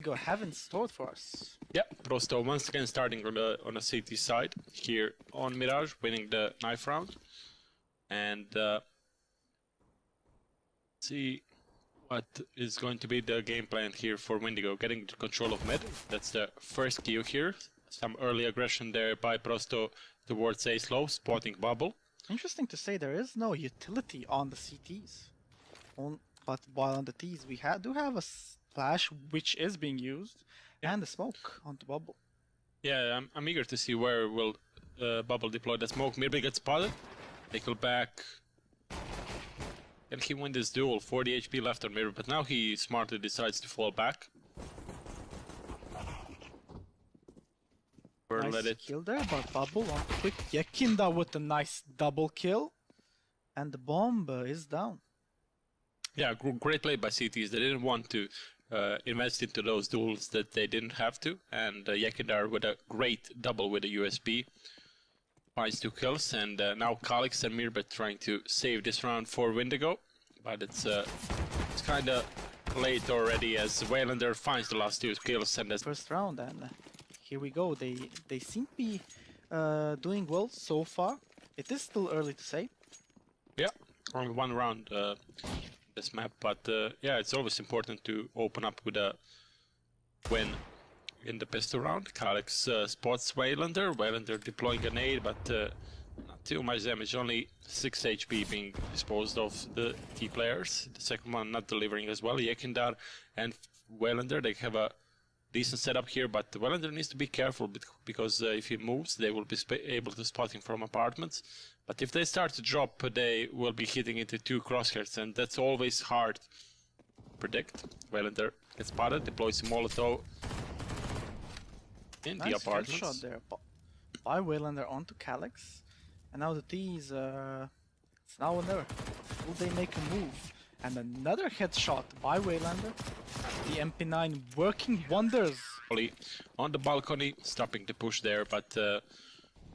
windigo have in store for us? Yeah, pro100 once again starting on the CT side here on Mirage, winning the knife round. And see what is going to be the game plan here for Windigo. Getting control of mid, that's the first cue here. Some early aggression there by pro100 towards A slow, spotting bubble. Interesting to say there is no utility on the CTs. But while on the Ts we do have a flash which is being used, and the smoke on the bubble. Yeah, I'm eager to see where will bubble deploy the smoke. Mirage gets spotted. Nickel back. Can he win this duel? 40 HP left on Mirage, but now he smartly decides to fall back. Nice kill there, but bubble on quick. Yekinda with a nice double kill. And the bomb is down. Yeah, great play by CTs. They didn't want to invest into those duels that they didn't have to. And Yekindar with a great double with a USB. Finds 2 kills, and now Calix and Mirbet trying to save this round for Windigo, but it's kind of late already as Waylander finds the last 2 kills and first round. And here we go. They seem to be doing well so far. It is still early to say. Yeah, only 1 round this map, but yeah, it's always important to open up with a win. In the pistol round, Calix spots Waylander. Waylander deploying a nade, but not too much damage. Only 6 HP being disposed of the T players. The second one not delivering as well. Yekindar and Waylander, they have a decent setup here, but Waylander needs to be careful because if he moves, they will be able to spot him from apartments. But if they start to drop, they will be hitting into 2 crosshairs, and that's always hard to predict. Waylander gets spotted, deploys a Molotov. In nice the apartments. Shot there by Waylander onto Calix, and now the T's it's now or never. Will they make a move? And another headshot by Waylander. The MP9 working wonders. On the balcony, stopping the push there, but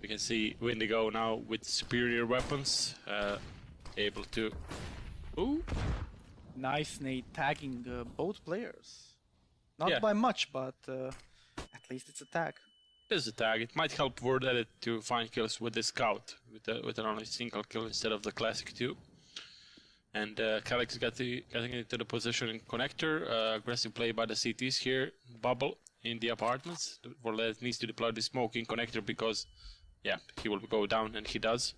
we can see Windigo now with superior weapons, able to. Ooh, nice nade tagging both players. Not by much, but. At least it's a tag. It is a tag. It might help WordEdit to find kills with the scout, with an only single kill instead of the classic 2. And Calix getting into the position in connector. Aggressive play by the CTs here. Bubble in the apartments. WordEdit needs to deploy the smoke in connector because, yeah, he will go down, and he does.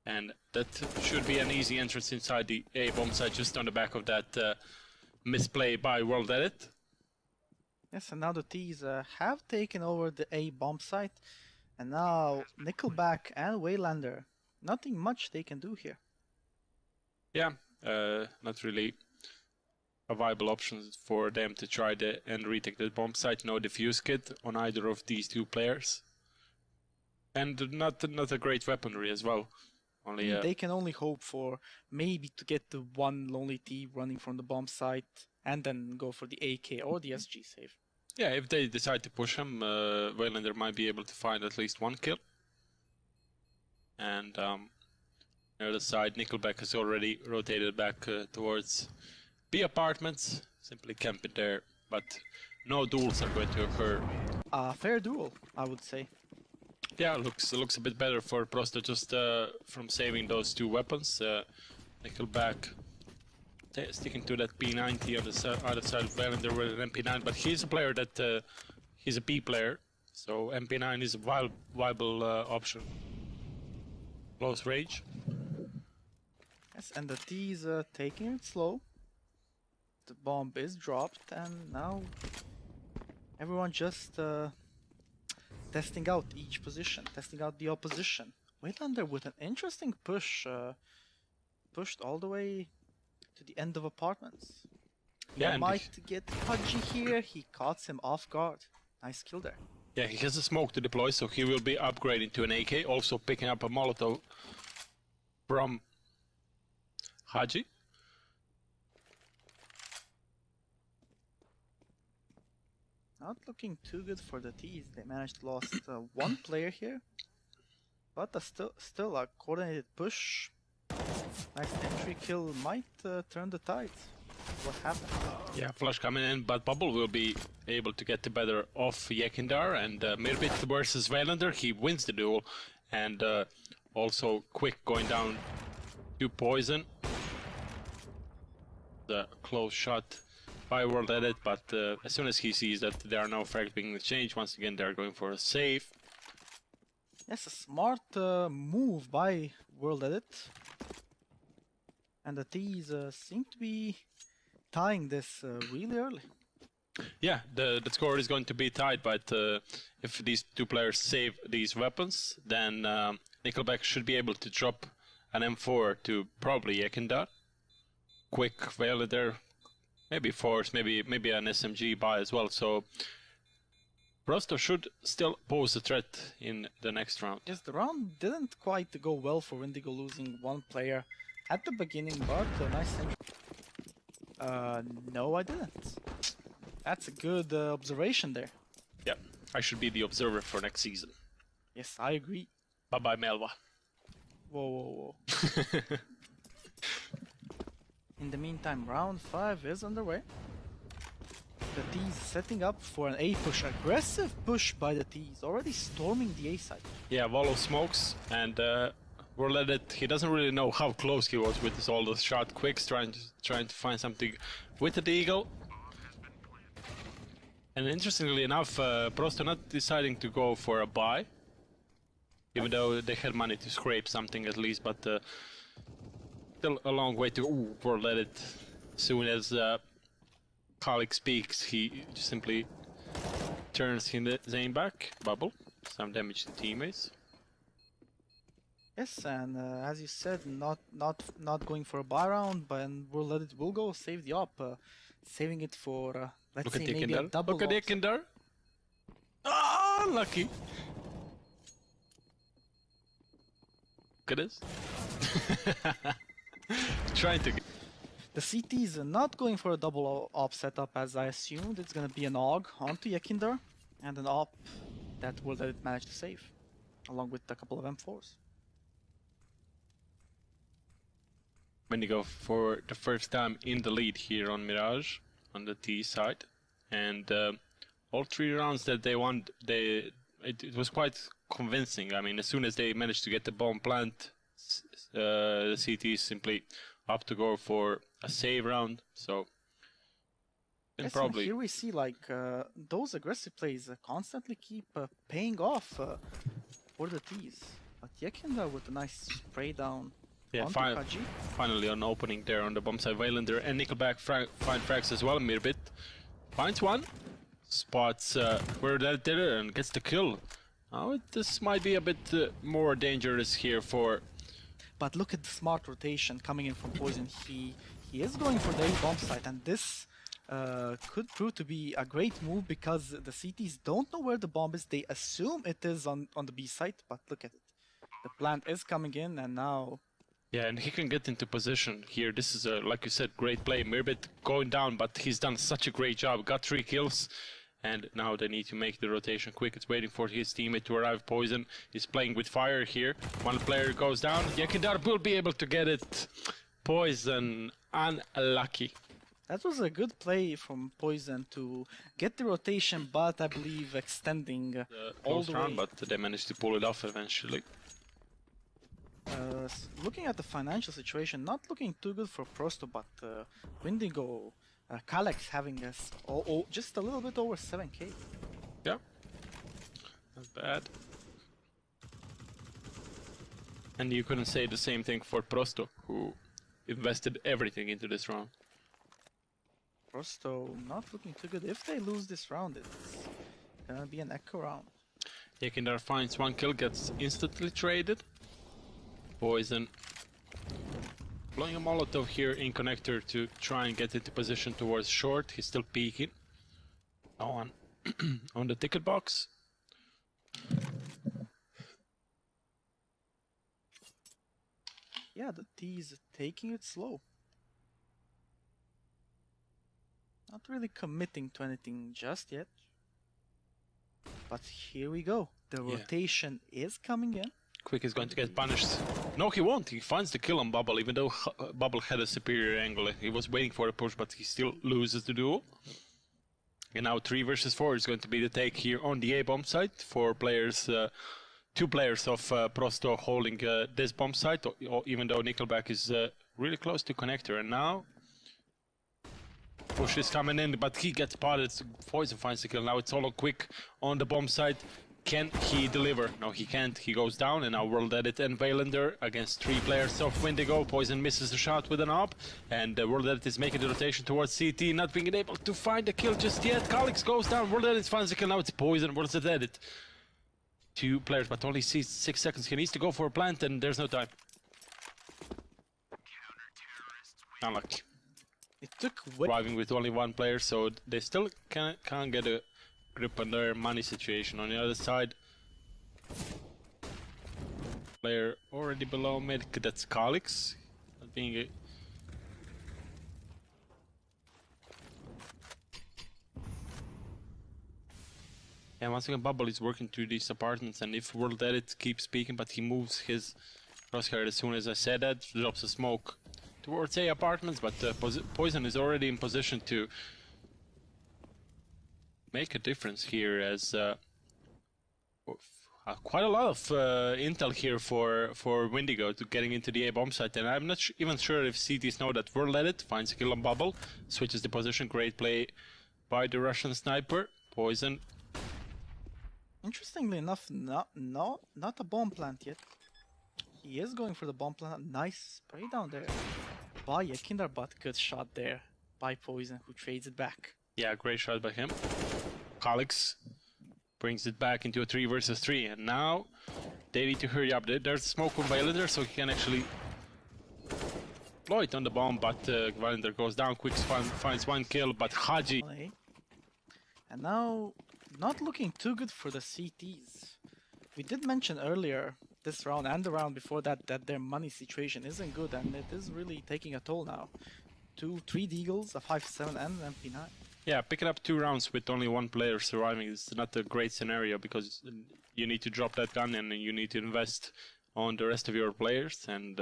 And that should be an easy entrance inside the A bomb site, just on the back of that misplay by WordEdit. Yes, and now the T's have taken over the A bomb site, and now Nickelback and Waylander. Nothing much they can do here. Yeah, not really a viable option for them to try and retake the bomb site. No defuse kit on either of these 2 players, and not a great weaponry as well. Only they can only hope for maybe to get the 1 lonely T running from the bomb site, and then go for the AK or the SG save. Yeah, if they decide to push him, Waylander might be able to find at least 1 kill. And on the other side, Nickelback has already rotated back towards B apartments, simply camping there, but no duels are going to occur. Fair duel, I would say. Yeah, looks a bit better for pro100 just from saving those 2 weapons. Nickelback sticking to that P90 on the other side of Waylander with an MP9, but he's a player that he's a B player, so MP9 is a viable option. Close range. Yes, and the T's taking it slow. The bomb is dropped, and now everyone just testing out each position, testing out the opposition. Waylander with an interesting push, pushed all the way to the end of apartments. Yeah, he might get pudgy here. He caught him off guard. Nice kill there. Yeah, he has a smoke to deploy, so he will be upgrading to an AK. Also picking up a Molotov from Haji. Not looking too good for the T's. They managed to lose 1 player here, but still a coordinated push. Nice entry kill might turn the tide. what happened. Yeah, flush coming in, but Bubble will be able to get the better of Yekindar, and Mirbit versus Velander, he wins the duel, and also quick going down to Poison. The close shot by World Edit, but as soon as he sees that there are no frags being exchanged, once again they're going for a save. Yes, a smart move by World Edit. And the T's seem to be tying this really early. Yeah, the score is going to be tied, but if these two players save these weapons, then Nickelback should be able to drop an M4 to probably Yekindar. Quick Vela there, maybe Force, maybe an SMG buy as well, so pro100 should still pose a threat in the next round. Yes, the round didn't quite go well for Windigo, losing one player at the beginning, but a nice entry. No, I didn't. That's a good observation there. Yeah, I should be the observer for next season. Yes, I agree. Bye-bye, Melva. Whoa, whoa, whoa. In the meantime, round 5 is underway. The T's setting up for an A push. Aggressive push by the T's, already storming the A side. Yeah, Volo smokes, and World Edit, he doesn't really know how close he was with all those shot quicks, trying to find something with the Eagle. And interestingly enough, pro100 not deciding to go for a buy, even though they had money to scrape something at least, but still a long way to World Edit. As soon as Kalik speaks, he simply turns his aim back. Bubble, some damage to teammates. Yes, and as you said, not going for a buy round, but World Edit will go save the op, saving it for let's say maybe a double. Look at Yekindar. Ah, lucky. Look at this. Trying to. The CTs are not going for a double op setup, as I assumed. It's gonna be an AUG onto Yekindar and an op that World Edit managed to save, along with a couple of M4s. Windigo for the first time in the lead here on Mirage on the T side, and all 3 rounds that they won, it was quite convincing. I mean, as soon as they managed to get the bomb plant, the CT simply up to go for a save round. So Yes, probably here we see like those aggressive plays constantly keep paying off for the T's. But Yekindar with a nice spray down. yeah, finally an opening there on the bomb side. Velander and Nickelback find frags as well. Mirbit finds one, spots where that did it and gets the kill. Now this might be a bit more dangerous here for. But look at the smart rotation coming in from Poison. He is going for the A bomb site, and this could prove to be a great move because the CTs don't know where the bomb is. They assume it is on the B site, but look at it. The plant is coming in, and now. Yeah, and he can get into position here. This is a, like you said, great play. Mirbit going down, but he's done such a great job. Got 3 kills, and now they need to make the rotation quick. It's waiting for his teammate to arrive. Poison is playing with fire here. One player goes down. Yekindar will be able to get it. Poison, unlucky. That was a good play from Poison to get the rotation, but I believe extending all the way. But they managed to pull it off eventually. Looking at the financial situation, not looking too good for pro100, but Windigo, Kalex having us just a little bit over 7k. Yeah, not bad. And you couldn't say the same thing for pro100, who invested everything into this round. pro100 not looking too good. If they lose this round, it's gonna be an echo round. Yekindar finds 1 kill, gets instantly traded. Poison blowing a Molotov here in connector to try and get into position towards short. He's still peeking. On on the ticket box. Yeah, the T is taking it slow. Not really committing to anything just yet. But here we go. The rotation is coming in. Quick is going to get punished. No, he won't. He finds the kill on Bubble, even though Bubble had a superior angle. He was waiting for a push, but he still loses the duel. And now 3 versus 4 is going to be the take here on the A bomb site for players. 2 players of pro100 holding this bomb site, even though Nickelback is really close to connector. And now push is coming in, but he gets spotted. Poison finds the kill. Now it's all Quick on the bomb site. Can he deliver? No, he can't. He goes down, and now World Edit and Valender against 3 players of Windigo. Poison misses the shot with an op, and World Edit is making the rotation towards CT, not being able to find the kill just yet. Kalix goes down. World Edit finds the kill. Now it's Poison. World Edit. 2 players, but only 6 seconds. He needs to go for a plant, and there's no time. Unlucky. It took driving with only 1 player, so they still can't get a grip on their money situation. On the other side, player already below mid, that's Kalix. Not being a yeah, once again, Bubble is working through these apartments, and if World Edit keeps speaking, but he moves his crosshair as soon as I said that, drops a smoke towards A apartments, but Poison is already in position to make a difference here, as quite a lot of intel here for Windigo to getting into the A bomb site, and I'm not even sure if CTs know that World Edit finds a kill on Bubble, switches the position. Great play by the Russian sniper. Poison. Interestingly enough, not a bomb plant yet. He is going for the bomb plant. Nice spray down there by a Kinder, but good shot there by Poison, who trades it back. Yeah, great shot by him. Kalix brings it back into a 3 versus 3, and now they need to hurry up. There's smoke on Valender, so he can actually deploy it on the bomb, but Valender goes down. Quick finds 1 kill, but Haji. And now, not looking too good for the CTs. We did mention earlier this round and the round before that their money situation isn't good, and it is really taking a toll now. 3 deagles, a 5-7 and an MP9. Yeah, picking up 2 rounds with only 1 player surviving is not a great scenario, because you need to drop that gun and you need to invest on the rest of your players, and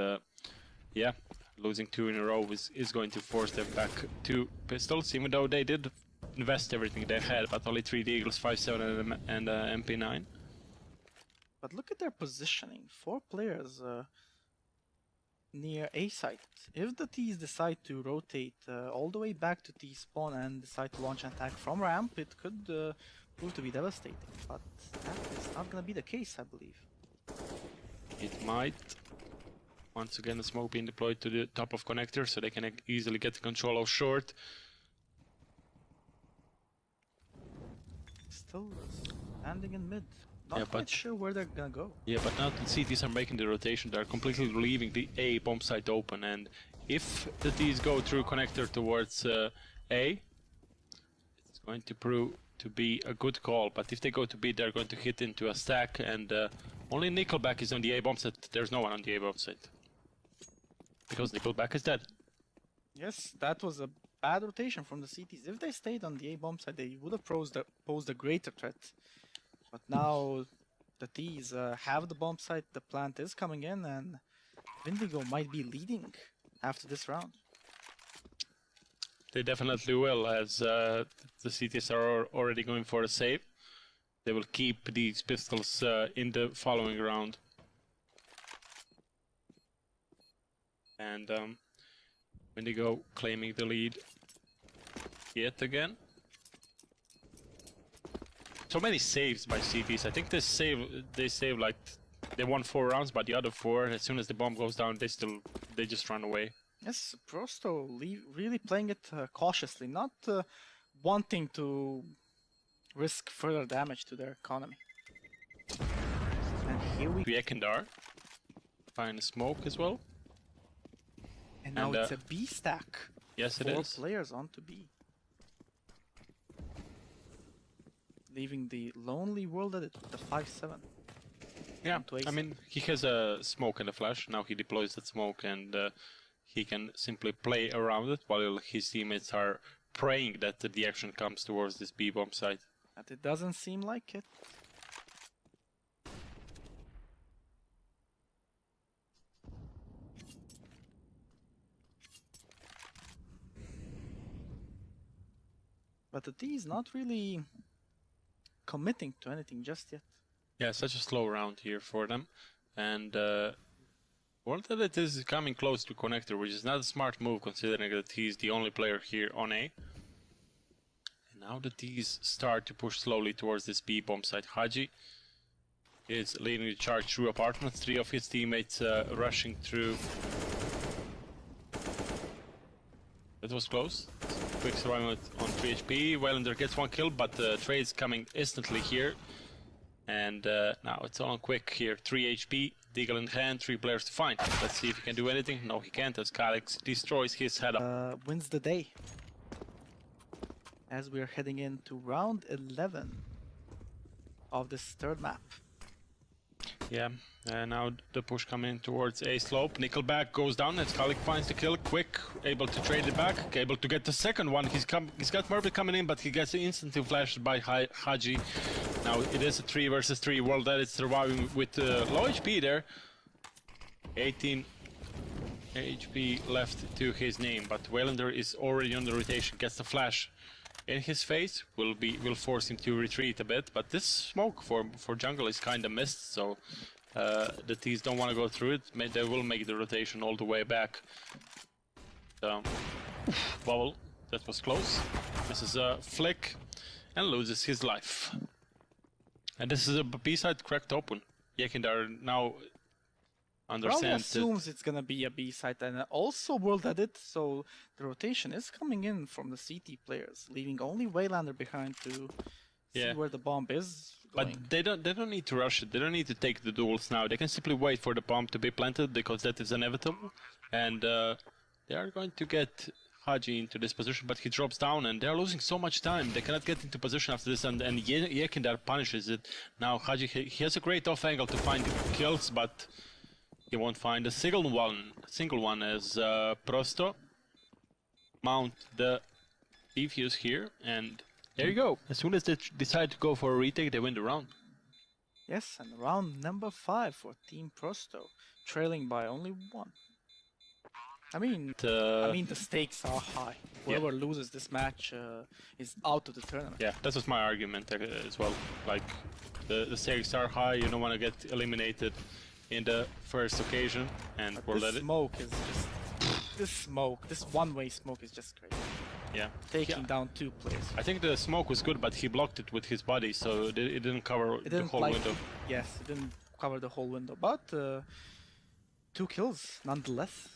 yeah, losing 2 in a row is going to force them back to pistols, even though they did invest everything they had, but only 3 deagles, 5-7 and MP9. But look at their positioning. 4 players near A site. If the T's decide to rotate all the way back to T spawn and decide to launch an attack from ramp, it could prove to be devastating. But that is not going to be the case, I believe. It might. Once again, the smoke being deployed to the top of connector, so they can easily get control of short. Still standing in mid. Not yeah, quite sure where they're gonna go. Yeah, but now the CTs are making the rotation. They're completely leaving the A bomb site open, and if the T's go through connector towards A, it's going to prove to be a good call. But if they go to B, they're going to hit into a stack, and only Nickelback is on the A bomb site. There's no one on the A bomb site because Nickelback is dead. Yes, that was a bad rotation from the CTs. If they stayed on the A bomb site, they would have posed a greater threat. But now the T's have the bomb site, the plant is coming in, and Windigo might be leading after this round. They definitely will, as the CTs are already going for a save. They will keep these pistols in the following round. And Windigo claiming the lead yet again. So many saves by CTs. I think they save like they won 4 rounds, but the other 4, as soon as the bomb goes down, they just run away. Yes, pro100 really playing it cautiously, not wanting to risk further damage to their economy. And here we Ekendar find smoke as well. And now it's a B stack. Yes, it 4 is. players onto B. Leaving the lonely World Edit with the 5-7. Yeah, I mean, he has a smoke and a flash. Now he deploys that smoke, and he can simply play around it while his teammates are praying that the action comes towards this B bomb site. But it doesn't seem like it. But the T is not really committing to anything just yet. Yeah, such a slow round here for them. And World Edit is coming close to connector, which is not a smart move considering that he's the only player here on A. And now the T's start to push slowly towards this B bomb site. Haji is leading the charge through apartments. 3 of his teammates rushing through. That was close. Quick survival on 3 HP. Waylander gets 1 kill, but Trade's coming instantly here. And now it's all on quick here. 3 HP, Deagle in hand, 3 players to find. Let's see if he can do anything. No, he can't, as Calix destroys his head-up. Wins the day. As we are heading into round 11 of this third map. Yeah, now the push coming towards A slope. Nickelback goes down as Kalik finds the kill quick, able to trade it back, able to get the second one. He's got Murphy coming in, but he gets instantly flashed by Haji. Now it is a 3 versus 3. World Edit surviving with low HP there. 18 HP left to his name, but Waylander is already on the rotation, gets the flash in his face, will force him to retreat a bit, but this smoke for jungle is kinda missed, so the T's don't want to go through it. They will make the rotation all the way back. So, Bubble, that was close. This is a flick and loses his life. And this is a B-side cracked open. Yekindar now understands assumes it's gonna be a B site, and also World Edit, so the rotation is coming in from the CT players, leaving only Waylander behind to see where the bomb is going. But they don't need to rush it. They don't need to take the duels now. They can simply wait for the bomb to be planted because that is inevitable. And they are going to get Haji into this position, but he drops down and they're losing so much time. They cannot get into position after this, and Yekindar punishes it. Now Haji, he has a great off angle to find kills, but he won't find a single one as pro100 mount the defuse here, and there you go. As soon as they decide to go for a retake, they win the round. Yes, and round number 5 for Team pro100, trailing by only 1. I mean, the stakes are high. Whoever loses this match is out of the tournament. Yeah, that was my argument as well. Like, the stakes are high. You don't want to get eliminated in the first occasion, and this smoke is just this one-way smoke is just crazy. Yeah, taking down 2 players. I think the smoke was good, but he blocked it with his body, so it didn't cover the whole window. Yes, it didn't cover the whole window, but 2 kills nonetheless.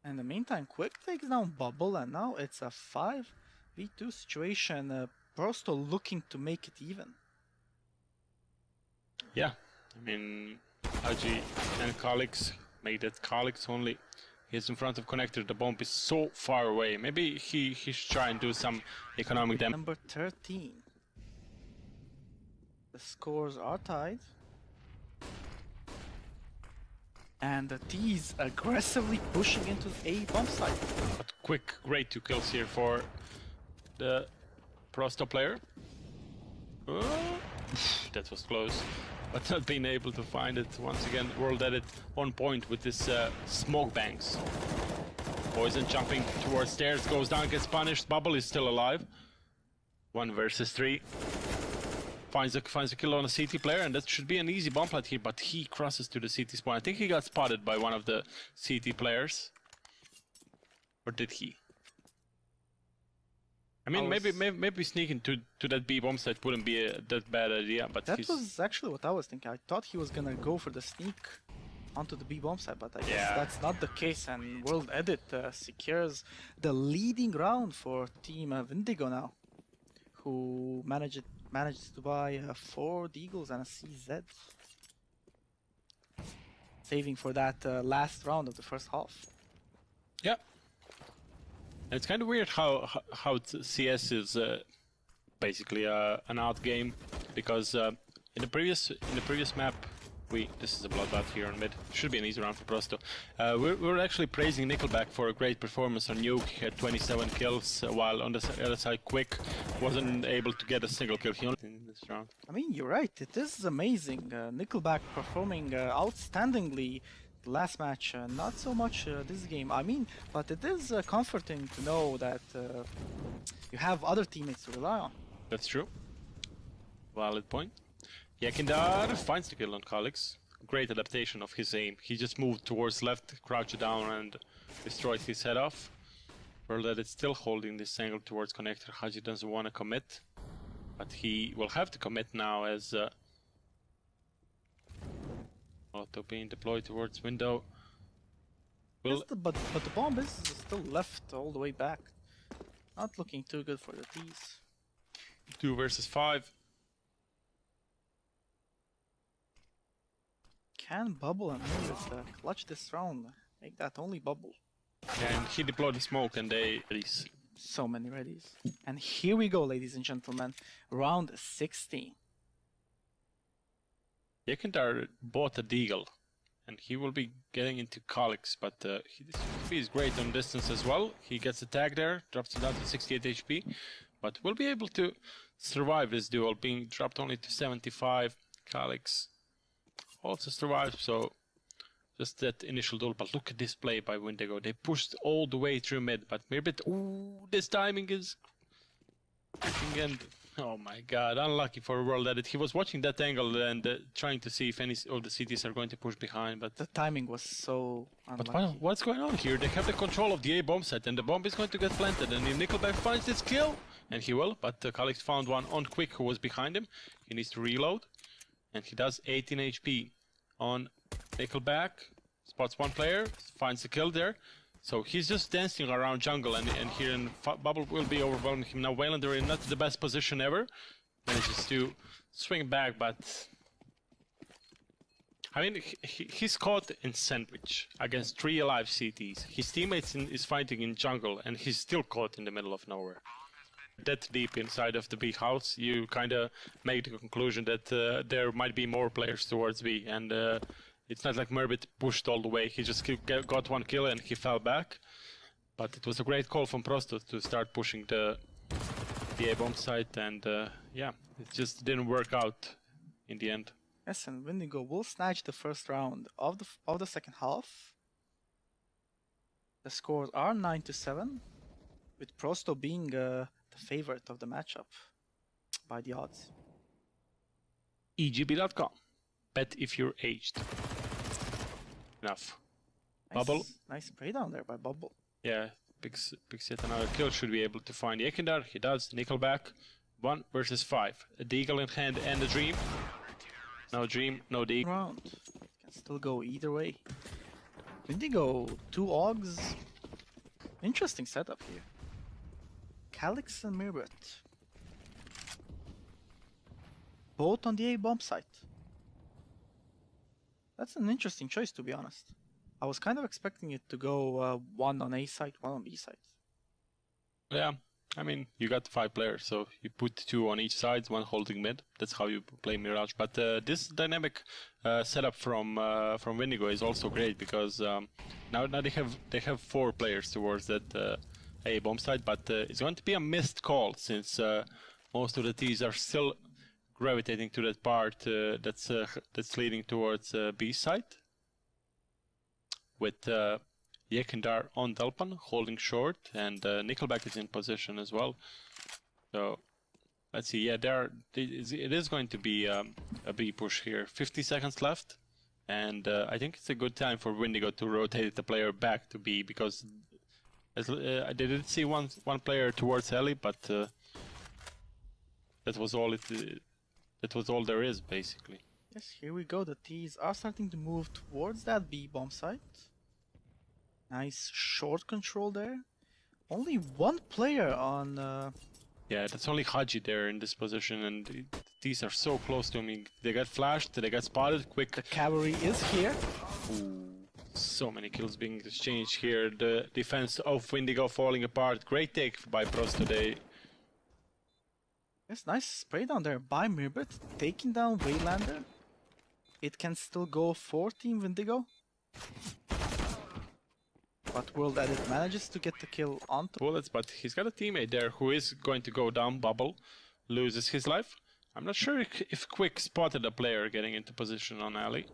In the meantime, Quick takes down Bubble, and now it's a 5v2 situation. pro100 looking to make it even. Yeah, I mean, Haji and Calix made it. Calix only is in front of connector. The bomb is so far away. Maybe he should try and do some economic damage. Number 13. The scores are tied. And the T's aggressively pushing into A bomb site. But Quick, great 2 kills here for the pro100 player. That was close. But not being able to find it. Once again, World Edit on point with this smoke banks. Poison jumping towards stairs, goes down, gets punished. Bubble is still alive. 1 versus 3. Finds a kill on a CT player, and that should be an easy bomb plant here, but he crosses to the CT spawn. I think he got spotted by one of the CT players. Or did he? I mean, maybe sneaking to that B bomb site wouldn't be that bad idea, but that was actually what I was thinking. I thought he was gonna go for the sneak onto the B bomb site, but I guess that's not the case, and World Edit secures the leading round for Team Windigo now, who manages to buy 4 Deagles and a CZ, saving for that last round of the first half. Yeah. It's kind of weird how CS is basically an out game, because in the previous map this is a bloodbath here on mid. Should be an easy round for pro100. We're actually praising Nickelback for a great performance on Nuke. He had 27 kills, while on the other side Quick wasn't able to get a single kill in this round. I mean, you're right. It is amazing. Nickelback performing outstandingly, last match, not so much this game. I mean, but it is comforting to know that you have other teammates to rely on. That's true. Valid point. Yekindar finds the kill on Kalix. Great adaptation of his aim. He just moved towards left, crouched down, and destroyed his head off. World is still holding this angle towards connector. Haji doesn't want to commit, but he will have to commit now as auto being deployed towards window. Yes, but the bomb is still left all the way back. Not looking too good for the T's. 2 versus 5. Can Bubble and Mirage clutch this round? Make that only Bubble. And he deployed the smoke and they release. So many readies. And here we go, ladies and gentlemen. Round 16. Yekindar bought a deagle, and he will be getting into Kalix, but he is great on distance as well. He gets a tag there, drops it down to 68 HP, but will be able to survive this duel, being dropped only to 75. Kalix also survives, so just that initial duel. But look at this play by Windigo. They pushed all the way through mid, but Mirbit, ooh, this timing is... And oh my god, unlucky for World Edit. He was watching that angle and trying to see if any of the CTs are going to push behind, but... The timing was so unlucky. But what's going on here? They have the control of the A bomb set, and the bomb is going to get planted, and if Nickelback finds this kill, and he will, but Kalix found one on Quick who was behind him. He needs to reload, and he does 18 HP on Nickelback. Spots one player, finds the kill there. So he's just dancing around jungle, and here in Bubble will be overwhelming him. Now Waylander in not the best position ever. Manages to swing back, but... I mean, he's caught in sandwich against 3 alive CTs. His teammates is fighting in jungle, and he's still caught in the middle of nowhere. That deep inside of the B house, you kind of make the conclusion that there might be more players towards B, and it's not like Mirbit pushed all the way. He just got one kill and he fell back. But it was a great call from pro100 to start pushing the A bomb site, and yeah, it just didn't work out in the end. Yes, and Windigo will snatch the first round of the second half. The scores are 9-7, with pro100 being the favorite of the matchup by the odds. EGB.com. Bet if you're aged. Enough. Nice, Bubble. Nice spray down there by Bubble. Yeah, picks yet another kill. Should be able to find Yekindar. He does. Nickelback. 1 versus 5. A deagle in hand and a dream. No dream, no deagle. Round. Can still go either way. Windigo, 2 Augs. Interesting setup here. Kalix and Mirbit. Both on the A bomb site. That's an interesting choice, to be honest. I was kind of expecting it to go 1 on A site, 1 on B site. Yeah, I mean, you got 5 players, so you put 2 on each side, 1 holding mid. That's how you play Mirage. But this dynamic setup from Windigo is also great, because now they have 4 players towards that A bomb site, but it's going to be a missed call, since most of the T's are still gravitating to that part that's leading towards B site, with Yekindar on Delpan holding short, and Nickelback is in position as well. So let's see. Yeah, it is going to be a B push here. 50 seconds left, and I think it's a good time for Windigo to rotate the player back to B, because I did see one player towards Ellie, but that was all That was all there is, basically. Yes, here we go. The T's are starting to move towards that B bomb site. Nice short control there. Only 1 player on... Yeah, that's only Haji there in this position, and the T's are so close to me. They got flashed, they got spotted quick. The cavalry is here. Ooh, so many kills being exchanged here. The defense of Windigo falling apart. Great take by pro100 today. Yes, nice spray down there by Mirbit, taking down Waylander. It can still go for Team Windigo. But World Edit manages to get the kill onto bullets, but he's got a teammate there who is going to go down. Bubble loses his life. I'm not sure if Quick spotted a player getting into position on alley.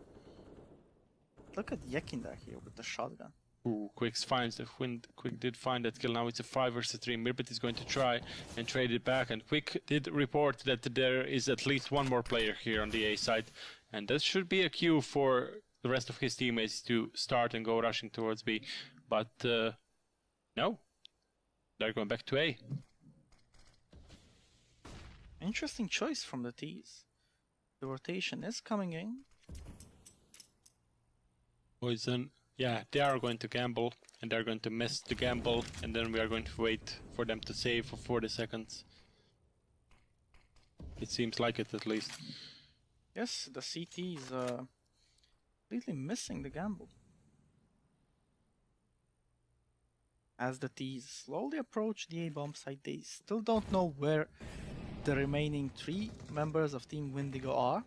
look at Yekindar here with the shotgun. Ooh, Quick finds the Quick did find that kill. Now it's a 5 versus 3. Mirbit is going to try and trade it back, and Quick did report that there is at least one more player here on the A side, and that should be a cue for the rest of his teammates to start and go rushing towards B. But no, they're going back to A. Interesting choice from the T's. The rotation is coming in. Poison. Yeah, they are going to gamble, and they're going to miss the gamble, and then we are going to wait for them to save for 40 seconds. It seems like it, at least. Yes, the CT is completely missing the gamble. As the T's slowly approach the A-bomb site, they still don't know where the remaining 3 members of Team Windigo are.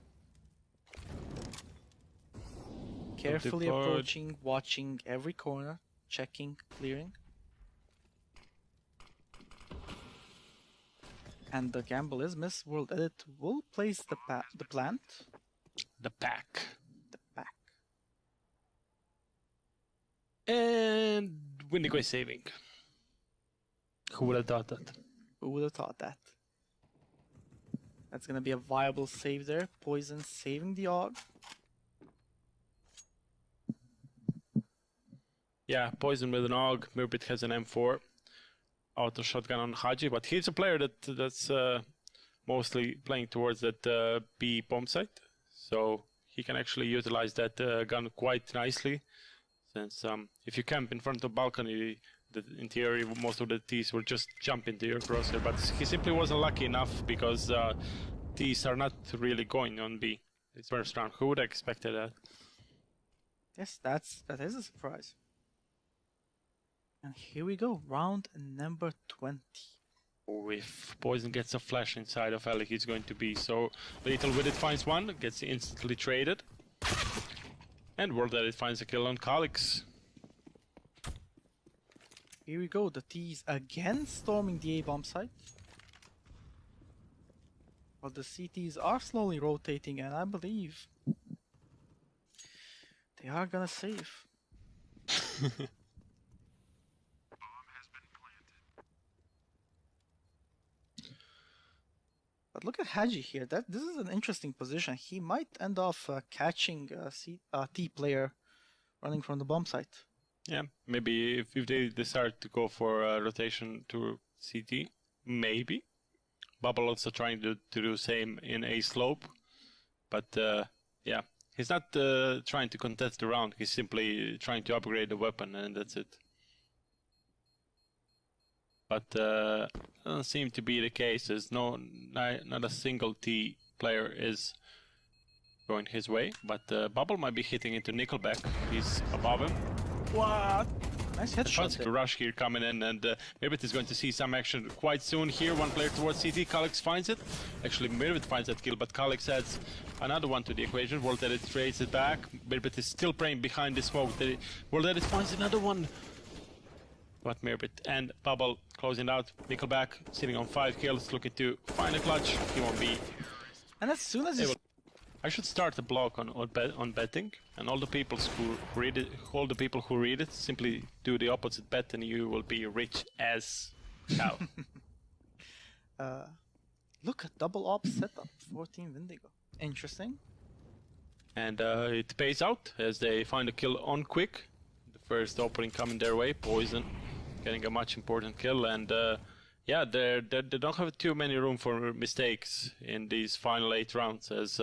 Carefully approaching, watching every corner, checking, clearing. And the gamble is missed. World Edit will place the plant. The pack. The pack. And Windigo is saving. Who would have thought that? Who would have thought that? That's gonna be a viable save there. Poison saving the AUG. Yeah, Poison with an AUG. Mirbit has an M4. Auto shotgun on Haji, but he's a player that's mostly playing towards that B bomb site. So he can actually utilize that gun quite nicely. Since if you camp in front of the balcony, in theory most of the T's will just jump into your crosshair. But he simply wasn't lucky enough because T's are not really going on B. It's first round. Who would have expected that? Yes, that is a surprise. And here we go, round number 20. Oh, if Poison gets a flash inside of Alec, he's going to be so lethal with it. Finds one, gets instantly traded. And World Edit finds a kill on Calix. Here we go, the T's again storming the A-bomb site. But the CTs are slowly rotating, and I believe they are gonna save. But look at Haji here. This is an interesting position. He might end off catching a T player running from the bomb site. Yeah, maybe if they decide to go for a rotation to CT, maybe. Bubble also trying to do same in A slope. But yeah, he's not trying to contest the round. He's simply trying to upgrade the weapon, and that's it. But doesn't seem to be the case. There's not a single T player is going his way. But Bubble might be hitting into Nickelback. He's above him. What? Nice headshot. The rush here coming in, and Mirbit is going to see some action quite soon here. One player towards CT. Calix finds it. Actually, Mirbit finds that kill, but Calix adds another one to the equation. World Edit trades it back. Mirbit is still praying behind the smoke. World Edit finds another one. But Mirbit and Bubble closing out. Nickelback sitting on 5 kills, looking to find a clutch. He won't be. And as soon as I should start a blog on betting, and all the people who read it, simply do the opposite bet, and you will be rich as cow. Look at double op setup for Team Windigo. Interesting. And it pays out as they find a kill on Quick. The first opening coming their way. Poison getting a much important kill, and yeah, they don't have too many room for mistakes in these final 8 rounds, as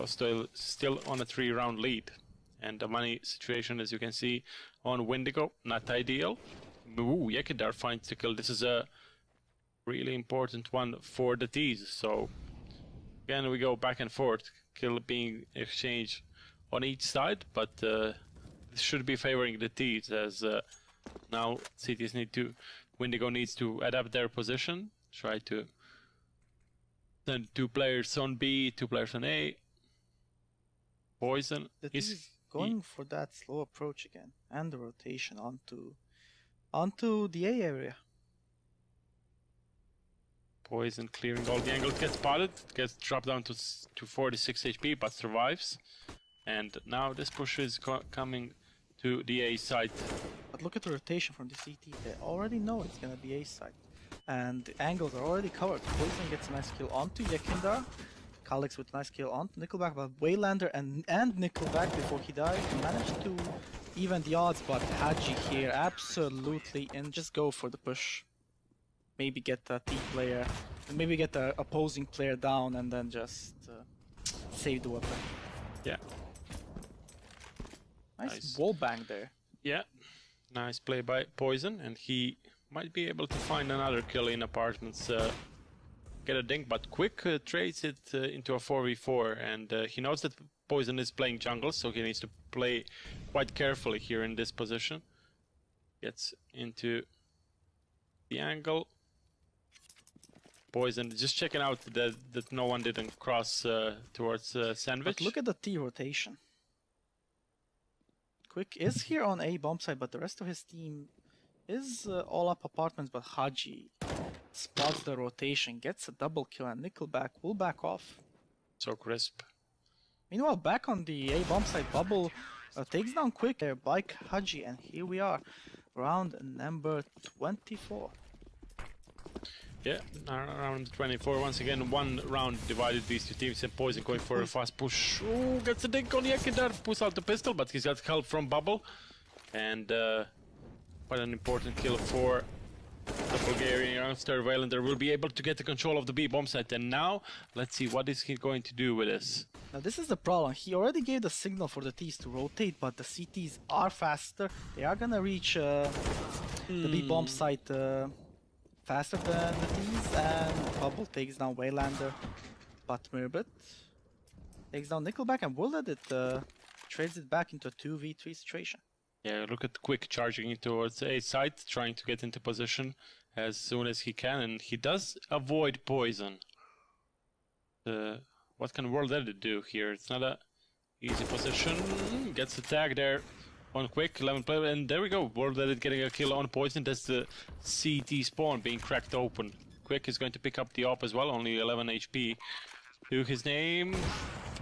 still on a 3-round lead. And the money situation, as you can see on Windigo, not ideal. Ooh, Yekindar finds the kill. This is a really important one for the T's. So again, we go back and forth, kill being exchanged on each side, but this should be favoring the T's, as now cities Windigo needs to adapt their position, try to send 2 players on B, 2 players on A. Poison is going for that slow approach again, and the rotation onto the A area. Poison clearing all the angles, gets spotted, gets dropped down to 46 HP, but survives. And now this push is coming to the A side. But look at the rotation from the CT. They already know it's gonna be A side. And the angles are already covered. Poison gets a nice kill onto Yekindar. Kalix with nice kill onto Nickelback, but Waylander and Nickelback before he died managed to even the odds, but Haji here absolutely and just go for the push. Maybe get the T player, maybe get the opposing player down and then just save the weapon. Yeah. Nice wall bang there. Yeah. Nice play by Poison, and he might be able to find another kill in apartments. Get a dink, but Quick trades it into a 4v4, and he knows that Poison is playing jungle, so he needs to play quite carefully here in this position. Gets into the angle. Poison just checking out that no one didn't cross towards Sandwich. But look at the T rotation. Quick is here on A bomb side, but the rest of his team is all up apartments, but Haji spots the rotation, gets a double kill, and Nickelback will back off. So crisp. Meanwhile, back on the A bomb side, Bubble takes down Quick there by Haji, and here we are, round number 24. Yeah, round 24. Once again, one round divided these two teams, and Poison going for a fast push. Ooh, gets a dink on Yekindar, pulls out the pistol, but he's got help from Bubble. And quite an important kill for the Bulgarian youngster. Waylander will be able to get the control of the B bomb site, and now let's see what is he going to do with this. Now this is the problem. He already gave the signal for the T's to rotate, but the CTs are faster. They are gonna reach the B bomb site faster than the T's, and Bubble takes down Waylander, but Mirbit takes down Nickelback, and will let it trades it back into a 2v3 situation. Yeah, look at Quick charging towards A side, trying to get into position as soon as he can, and he does avoid Poison. What can World Edit do here? It's not a easy position. Gets the tag there on Quick, 11 player, and there we go. World Edit getting a kill on Poison. That's the CT spawn being cracked open. Quick is going to pick up the op as well, only 11 HP. To his name,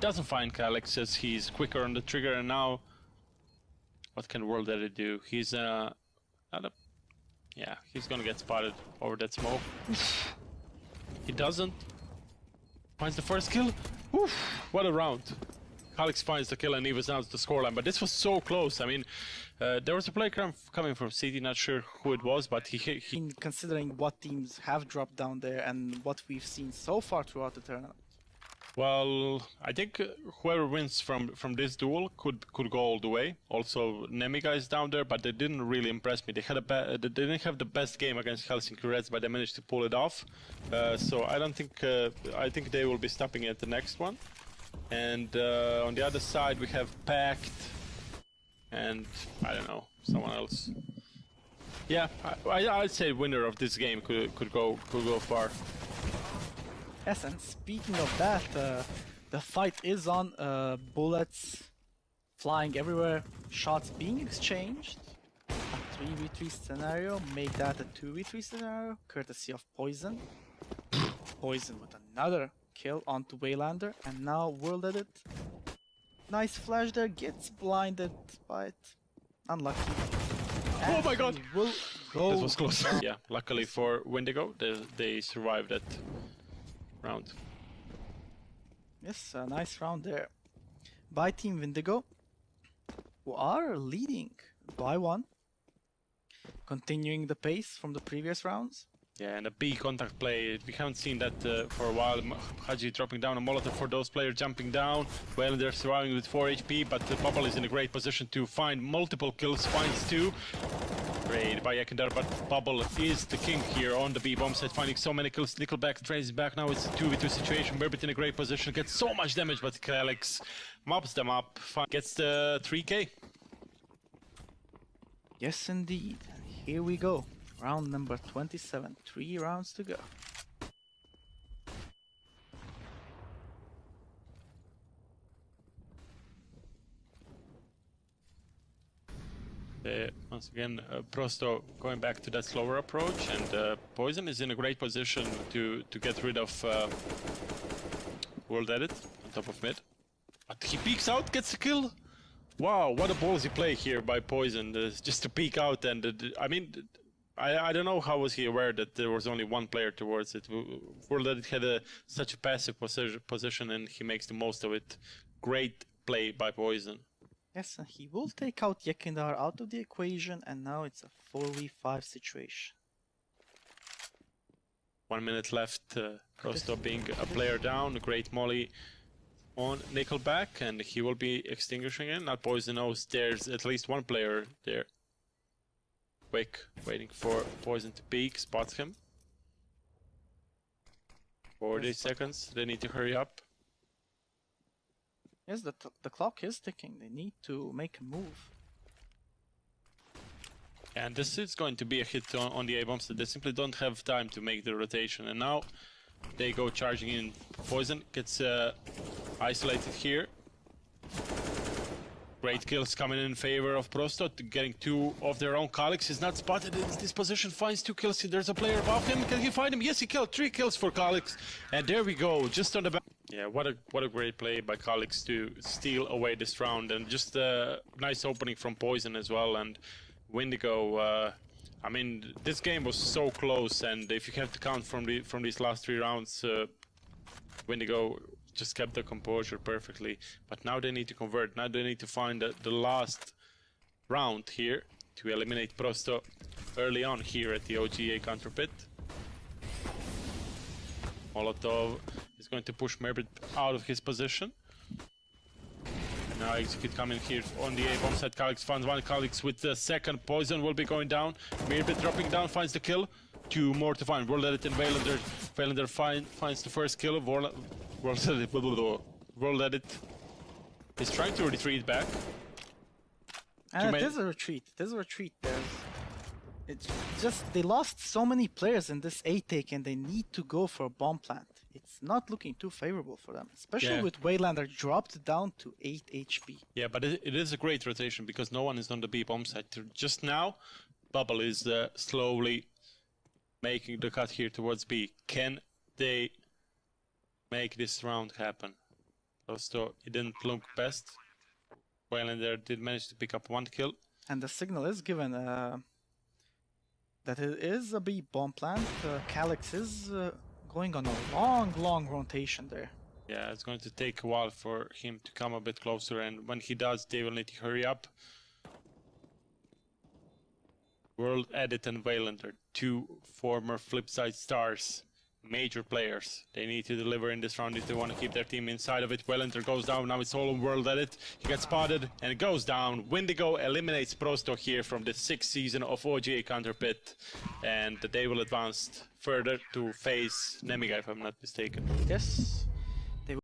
doesn't find Kalix as he's quicker on the trigger, and now what can World Edit do? He's yeah, he's gonna get spotted over that smoke. He doesn't. Finds the first kill. Oof, what a round. Kalix finds the kill and evens out the scoreline, but this was so close. I mean, there was a player coming from CT, not sure who it was, but he Considering what teams have dropped down there and what we've seen so far throughout the tournament. Well, I think whoever wins from this duel could go all the way. Also, Nemiga is down there, but they didn't really impress me. They had they didn't have the best game against Helsinki Reds, but they managed to pull it off. So I don't think I think they will be stopping at the next one. And on the other side we have Pact, and I don't know, someone else. Yeah, I'd say winner of this game could go far. Yes, and speaking of that, the fight is on. Bullets flying everywhere, shots being exchanged. A 3v3 scenario, make that a 2v3 scenario, courtesy of Poison. Poison with another kill onto Waylander, and now World Edit. Nice flash there, gets blinded by it. Unlucky. Oh my god! Will go. This was close. Yeah, luckily for Windigo, they survived that round. Yes, a nice round there by Team Windigo, who are leading by 1, continuing the pace from the previous rounds. Yeah, and a B contact play, we haven't seen that for a while. Haji dropping down a Molotov for those players jumping down. Well, they're surviving with 4 HP, but Bubble is in a great position to find multiple kills, finds 2. Great by Yekindar, but Bubble is the king here on the B bomb site, finding so many kills. Nickelback traces back, now it's a 2v2 situation. Mirbit in a great position, gets so much damage, but Kalix mops them up, gets the 3k. Yes, indeed. And here we go. Round number 27. 3 rounds to go. Once again, pro100 going back to that slower approach, and Poison is in a great position to get rid of World Edit on top of mid. But he peeks out, gets the kill. Wow, what a ballsy play here by Poison, just to peek out. And I mean, I don't know how was he aware that there was only one player towards it. For that it had such a passive position, and he makes the most of it. Great play by Poison. Yes, and he will take out Yekindar out of the equation, and now it's a 4v5 situation. 1 minute left. pro100 being a player down. A great molly on Nickelback, and he will be extinguishing it. Now Poison knows there's at least one player there. Quick, waiting for Poison to peek, spots him. 40 seconds, they need to hurry up. Yes, the clock is ticking. They need to make a move. And this is going to be a hit on the A-bombs. They simply don't have time to make the rotation. And now they go charging in. Poison gets isolated here. Great kills coming in favor of pro100, getting 2 of their own. Kalix is not spotted in this position, finds 2 kills. There's a player above him. Can he find him? Yes, he killed 3 kills for Kalix. And there we go, just on the back. Yeah, what a great play by Kalix to steal away this round, and just a nice opening from Poison as well. And Windigo, I mean, this game was so close, and if you have to count from these last 3 rounds, Windigo just kept the composure perfectly. But now they need to convert. Now they need to find the last round here to eliminate pro100 early on here at the OGA Counter PIT. Molotov is going to push Mirage out of his position. And now Execute coming here on the A-bomb side. Kalix finds one. Kalix with the second. Poison will be going down. Mirage dropping down, finds the kill. 2 more to find. World Edit and Vailander. Vailander finds the first kill. World Edit is trying to retreat back. And it is a retreat. It is a retreat. It's just they lost so many players in this A take, and they need to go for a bomb plant. It's not looking too favorable for them, especially with Waylander dropped down to 8 HP. Yeah, but it is a great rotation because no one is on the B bomb side. Just now, Bubble is slowly making the cut here towards B. Can they make this round happen? So it didn't look best. Waylander did manage to pick up 1 kill. And the signal is given that it is a B bomb plant. Kalix is going on a long rotation there. Yeah, it's going to take a while for him to come a bit closer, and when he does, they will need to hurry up. World Edit and Waylander, 2 former Flipside stars, major players. They need to deliver in this round if they want to keep their team inside of it. Waylander goes down, now it's all on World Edit. He gets spotted and it goes down. Windigo eliminates pro100 here from the 6th season of OGA Counter PIT, and they will advance further to face Nemiga, if I'm not mistaken. Yes.